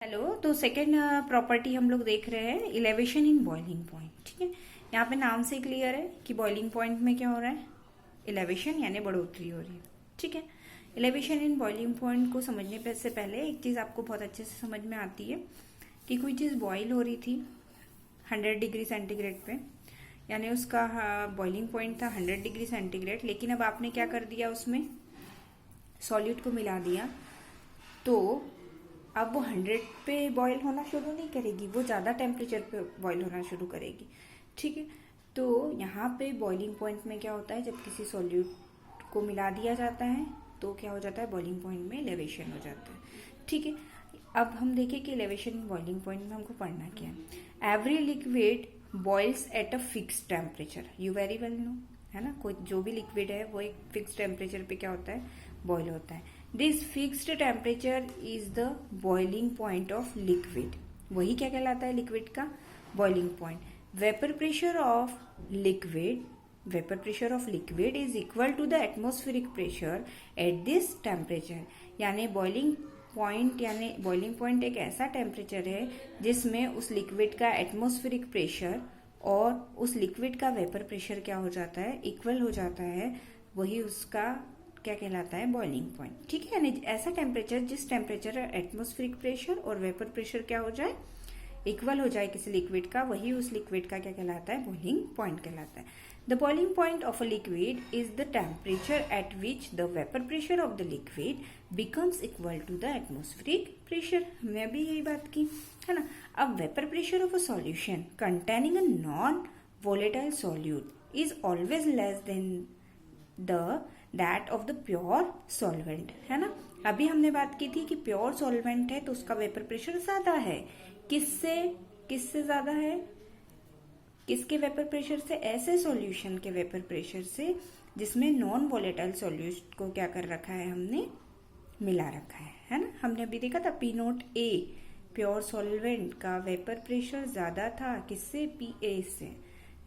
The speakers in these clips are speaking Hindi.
हेलो। तो सेकेंड प्रॉपर्टी हम लोग देख रहे हैं इलेवेशन इन बॉइलिंग पॉइंट। ठीक है, यहाँ पे नाम से क्लियर है कि बॉइलिंग पॉइंट में क्या हो रहा है, इलेवेशन यानी बढ़ोतरी हो रही है। ठीक है, इलेवेशन इन बॉइलिंग पॉइंट को समझने से पहले एक चीज आपको बहुत अच्छे से समझ में आती है कि कोई चीज बॉइल हो रही थी 100 डिग्री सेंटीग्रेड पे, यानी उसका बॉइलिंग पॉइंट था 100 डिग्री सेंटीग्रेड, लेकिन अब आपने क्या कर दिया, उसमें सॉल्यूट को मिला दिया, तो अब वो 100 पे बॉईल होना शुरू नहीं करेगी, वो ज़्यादा टेम्परेचर पे बॉईल होना शुरू करेगी। ठीक है, तो यहाँ पे बॉइलिंग पॉइंट में क्या होता है, जब किसी सॉल्यूट को मिला दिया जाता है तो क्या हो जाता है, बॉइलिंग पॉइंट में एलिवेशन हो जाता है। ठीक है, अब हम देखें कि एलिवेशन बॉइलिंग पॉइंट में हमको पढ़ना क्या है। Every liquid boils at a fix temperature, you very well know, है ना। कोई जो भी लिक्विड है वो एक फिक्स टेम्परेचर पे क्या होता है, बॉईल होता है। This fixed temperature is the boiling point of liquid, वही क्या कहलाता है, लिक्विड का boiling point. Vapour pressure of liquid is equal to the atmospheric pressure at this temperature, यानी बॉइलिंग पॉइंट एक ऐसा टेम्परेचर है जिसमें उस लिक्विड का एटमोस्फेरिक प्रेशर और उस लिक्विड का वेपर प्रेशर क्या हो जाता है, इक्वल हो जाता है, वही उसका क्या कहलाता है, बॉइलिंग पॉइंट। ठीक है, यानी ऐसा टेम्परेचर जिस टेम्परेचर एटमोस्फेरिक प्रेशर और वेपर प्रेशर क्या हो जाए, इक्वल हो जाए किसी लिक्विड का, वही उस लिक्विड का क्या कहलाता है, बॉइलिंग पॉइंट कहलाता है। The boiling point of a liquid is the temperature at which the vapour pressure of the liquid becomes equal to the atmospheric pressure. हमने अभी यही बात की है ना। अब vapour pressure of a solution containing a non volatile solute is always less than that of the pure solvent, है ना। अभी हमने बात की थी कि प्योर सॉल्वेंट है तो उसका वेपर प्रेशर ज्यादा है, किससे ज्यादा है, किसके वेपर प्रेशर से, ऐसे सॉल्यूशन के वेपर प्रेशर से जिसमें नॉन वोलेटाइल सॉल्यूशन को क्या कर रखा है, हमने मिला रखा है ना। हमने अभी देखा था पी नोट ए, प्योर सॉल्वेंट का वेपर प्रेशर ज्यादा था किससे, पी ए से,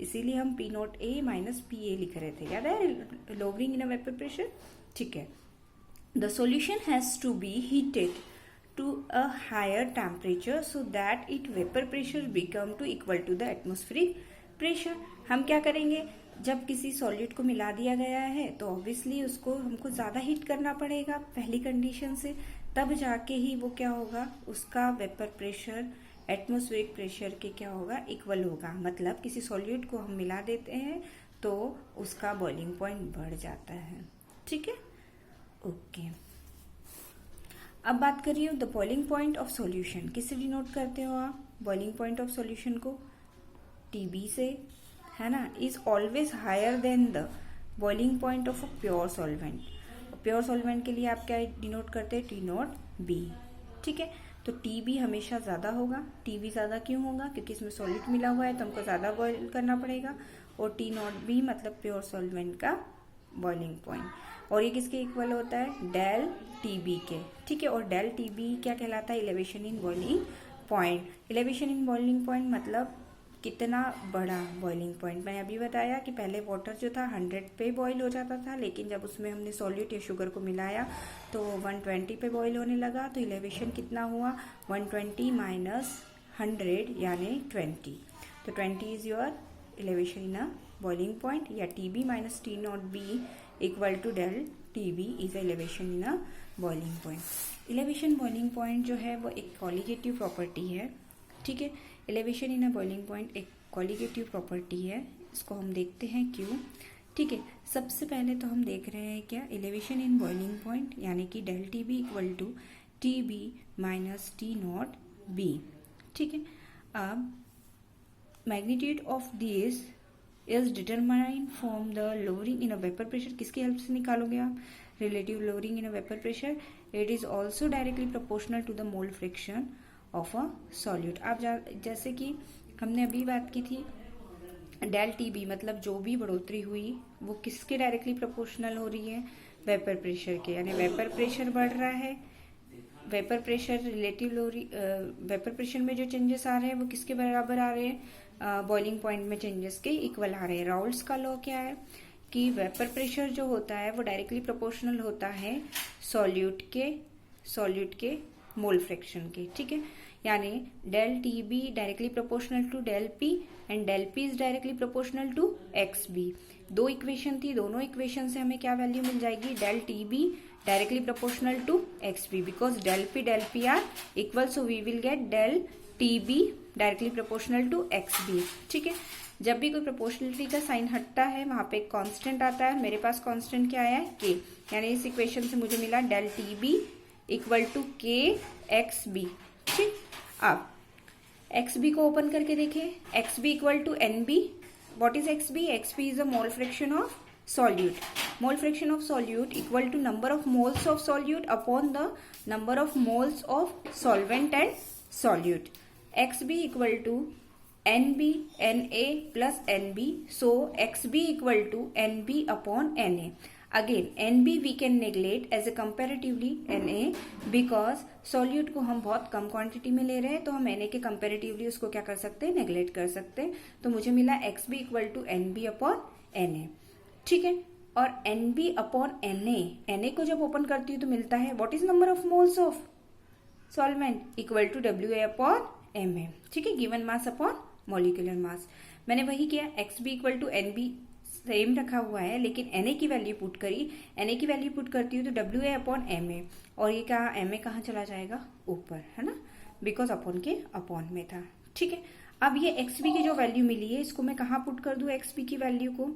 इसीलिए हम P note A minus P A लिख रहे थे, याद है, लोअरिंग इन वेपर प्रेशर। ठीक है, the solution has to be heated to a higher temperature so that its vapor pressure become to equal to the atmospheric pressure। हम क्या करेंगे, जब किसी सॉल्यूट को मिला दिया गया है तो ऑब्वियसली उसको हमको ज्यादा हीट करना पड़ेगा पहली कंडीशन से, तब जाके ही वो क्या होगा, उसका वेपर प्रेशर एटमोस्फेरिक प्रेशर के क्या होगा, इक्वल होगा। मतलब किसी सॉल्यूट को हम मिला देते हैं तो उसका बॉइलिंग पॉइंट बढ़ जाता है। ठीक है, ओके। अब बात करिए the boiling point of solution, किससे डिनोट करते हो आप बॉइलिंग पॉइंट ऑफ सॉल्यूशन को, टीबी से, है ना। Is always higher than the boiling point of a pure solvent. Pure solvent के लिए आप क्या डिनोट करते हैं, टी नोट बी। ठीक है, तो टीबी हमेशा ज्यादा होगा। टीबी ज्यादा क्यों होगा, क्योंकि इसमें सॉल्यूट मिला हुआ है तो हमको ज्यादा बॉइल करना पड़ेगा, और टी नोट बी मतलब प्योर सॉल्वेंट का बॉइलिंग पॉइंट, और ये किसके इक्वल होता है, डेल टीबी के। ठीक है, और डेल टीबी क्या कहलाता है, elevation in boiling point. Elevation in boiling point मतलब कितना बड़ा बॉइलिंग पॉइंट। मैंने अभी बताया कि पहले वाटर जो था 100 पे बॉईल हो जाता था, लेकिन जब उसमें हमने सॉल्यूट या शुगर को मिलाया तो 120 पे बॉईल होने लगा, तो इलेवेशन कितना हुआ, 120 माइनस 100 यानी 20, तो 20 is your elevation in a boiling point, या TB minus T naught B equal to del TB is elevation in a boiling point. Elevation boiling point जो है वो एक कॉलिगेटिव प्रॉपर्टी है। ठीक है, elevation in a boiling point एक कॉलिगेटिव प्रॉपर्टी है, इसको हम देखते हैं क्यों। ठीक है, सबसे पहले तो हम देख रहे हैं क्या, एलिवेशन इन बॉइलिंग पॉइंट यानी कि del T B equal to T B minus T naught B. ठीक है, अब magnitude of this is determined from the lowering in a vapour pressure, किसकी हेल्प से निकालोगे आप, relative lowering in a vapour pressure. It is also directly proportional to the mole fraction of a solute. आप जैसे कि हमने अभी बात की थी डेल टीबी मतलब जो भी बढ़ोतरी हुई वो किसके डायरेक्टली प्रोपोर्शनल हो रही है, वेपर प्रेशर के, यानी वेपर प्रेशर बढ़ रहा है, vapour pressure relative vapour pressure में जो चेंजेस आ रहे हैं वो किसके बराबर आ रहे हैं, बॉइलिंग पॉइंट में चेंजेस के इक्वल आ रहे हैं। राउल्ट्स का लॉ क्या है कि वेपर प्रेशर जो होता है वो डायरेक्टली प्रोपोर्शनल होता है सॉल्यूट के मोल फ्रैक्शन के। ठीक है, यानी del T B directly proportional to del P and del P is directly proportional to X B. दो इक्वेशन थी, दोनों इक्वेशन से हमें क्या वैल्यू मिल जाएगी, del T B directly proportional to X B, because del P are equal, so we will get del T B directly proportional to X B. ठीक है, जब भी कोई प्रोपोर्शनलिटी का साइन हटता है वहां पे एक कांस्टेंट आता है, मेरे पास कांस्टेंट क्या आया है, के, यानी इस इक्वेशन से मुझे मिला del T B equal to K X B. ठीक, अब एक्स बी को ओपन करके देखें, X B equal to N B. What is X B? X B is a mole fraction of solute. Mole fraction of solute equal to number of moles of solute upon the number of moles of solvent and solute. XB equal to NB NA plus NB. So XB equal to NB upon NA. Again NB we can neglect as a comparatively NA because solute को हम बहुत कम क्वांटिटी में ले रहे हैं, तो हम NA के comparatively उसको क्या कर सकते हैं, नेग्लेक्ट कर सकते हैं। तो मुझे मिला XB equal to NB upon NA। ठीक है, और NB अपॉन NA को जब ओपन करती हूँ तो मिलता है what is number of moles of solvent equal to WA upon MA। ठीक है, given mass upon molecular mass. मैंने वही किया, XB equal to NB same रखा हुआ है, लेकिन NA की वैल्यू पुट करी, NA की वैल्यू पुट करती हूँ तो WA अपॉन MA, और ये कहा MA कहाँ चला जाएगा, ऊपर, है ना, बिकॉज अपॉन के अपॉन में था। ठीक है, अब ये XB की जो वैल्यू मिली है इसको मैं कहाँ पुट कर दूं, XB की वैल्यू को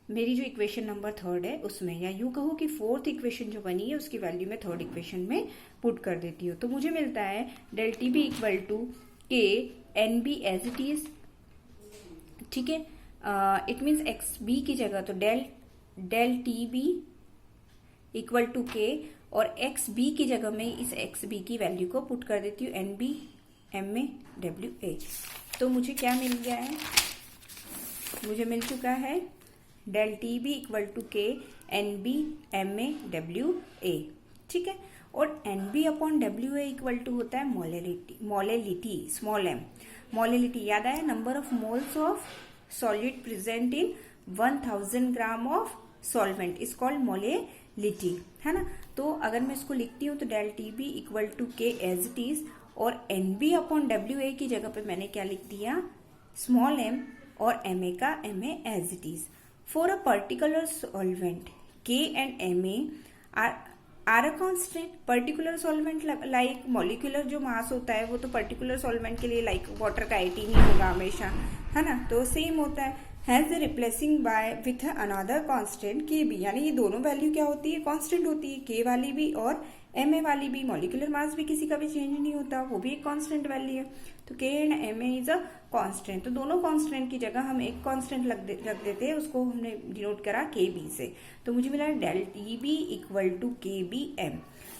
मेरी जो इक्वेशन नंबर 3 है उसमें, या यूं कहूँ कि 4th इक्वेशन जो बनी है उसकी वैल्यू में 3rd इक्वेशन में पुट कर देती हूँ। तो मुझे मिलता है del T B equal to K N B as it is. ठीक है, इट मीन्स एक्स बी की जगह तो del T B equal to K, और एक्स बी की जगह में इस एक्स बी की वैल्यू को पुट कर देती हूँ N B M A W A. तो मुझे क्या मिल गया है, मुझे मिल चुका है del T B equal to K N B M A W A. ठीक है, और N B upon W A equal to होता है मोलेलिटी, स्मॉल एम। मोलेलिटी याद आया, number of moles of solid present in 1000 gram of solvent is called molality, है ना। तो अगर मैं इसको लिखती हूँ तो del T B equal to K as it is, और N B upon W A की जगह पे मैंने क्या लिख दिया, स्मॉल एम, और एम ए का M A as it is. For a particular solvent, K and Ma are a constant. Particular solvent like molecular जो मास होता है वो तो particular solvent के लिए like water का 18 ही होगा हमेशा, है ना, तो सेम होता है। Hence replacing by with another constant Kb, यानी ये दोनों वैल्यू क्या होती है, कांस्टेंट होती है, K वाली भी और Ma वाली भी। मॉलिक्यूलर मास भी किसी का भी चेंज नहीं होता, वो भी एक कांस्टेंट वैल्यू है। तो K and Ma is a constant, तो दोनों कांस्टेंट की जगह हम एक कांस्टेंट रख देते हैं, उसको हमने डिनोट करा Kb से। तो मुझे मिला del Tb equal to Kbm,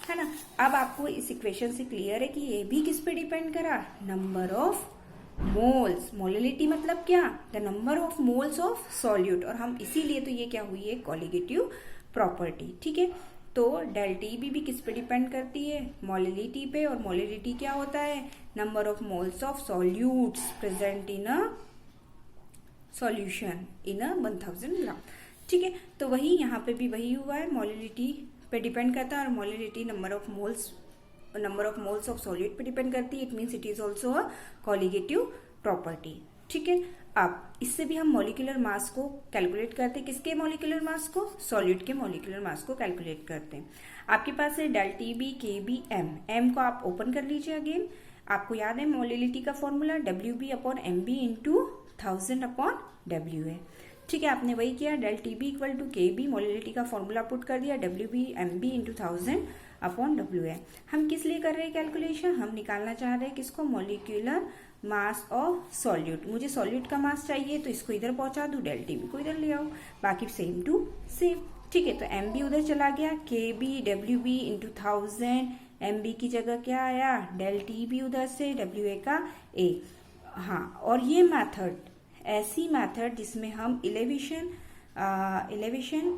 है ना। अब आपको इस इक्वेशन से क्लियर है कि ये भी किस पे डिपेंड करा, नंबर ऑफ मोल्स। मोलिलिटी मतलब क्या, the number of moles of solute, और हम इसीलिए तो ये क्या हुई है, कॉलिगेटिव प्रॉपर्टी। ठीक है, तो डेल टी भी किस पे डिपेंड करती है, मोलिलिटी पे, और मोलिलिटी क्या होता है, number of moles of solutes present in a solution in a 1000 gram. ठीक है, तो वही यहाँ पे भी वही हुआ है, मोलिलिटी पे डिपेंड करता है, और molality number of moles of solute पे डिपेंड करती है। It means it is also a colligative property. ठीक है, अब इससे भी हम मॉलिक्यूलर मास को कैलकुलेट करते हैं, किसके मॉलिक्यूलर मास को, सॉल्यूट के मॉलिक्यूलर मास को कैलकुलेट करते हैं। आपके पास है डेल टी बी के बी एम, एम को आप ओपन कर लीजिए। अगेन आपको याद है मोलिलिटी का formula, W B upon M B into 1000 upon W A. ठीक है, आपने वही किया, del T B equal to K B, molality का फॉर्मूला पुट कर दिया, W B M B into 1000 upon W A. हम किस लिए कर रहे हैं कैलकुलेशन, हम निकालना चाह रहे हैं किसको, मॉलिक्यूलर मास ऑफ सॉल्यूट। मुझे सॉल्यूट का मास चाहिए तो इसको इधर पहुंचा दूं, डेल टी बी को इधर ले आओ, बाकी सेम टू सेम। ठीक है, तो एम बी उधर चला गया, K B W B into 1000, M B की जगह क्या आया, डेल टी बी उधर से, डब्ल्यू ए का ए। हाँ, और ये मैथड ऐसी मैथड जिसमें हम elevation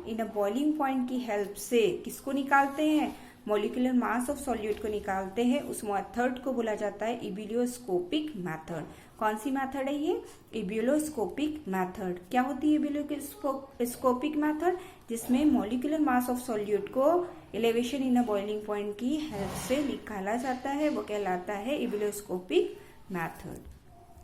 in a boiling point की हेल्प से किसको निकालते हैं, मॉलिक्यूलर मास ऑफ सॉल्यूट को निकालते हैं, उस मेथड को बोला जाता है इबुलियोस्कोपिक मेथड। कौन सी मेथड है ये? इबुलियोस्कोपिक मेथड। क्या होती है इबुलियोस्कोपिक मेथड? जिसमें मॉलिक्यूलर मास ऑफ सॉल्यूट को elevation in a boiling point की हेल्प से निकाला जाता है, वो कहलाता है इबुलियोस्कोपिक मेथड।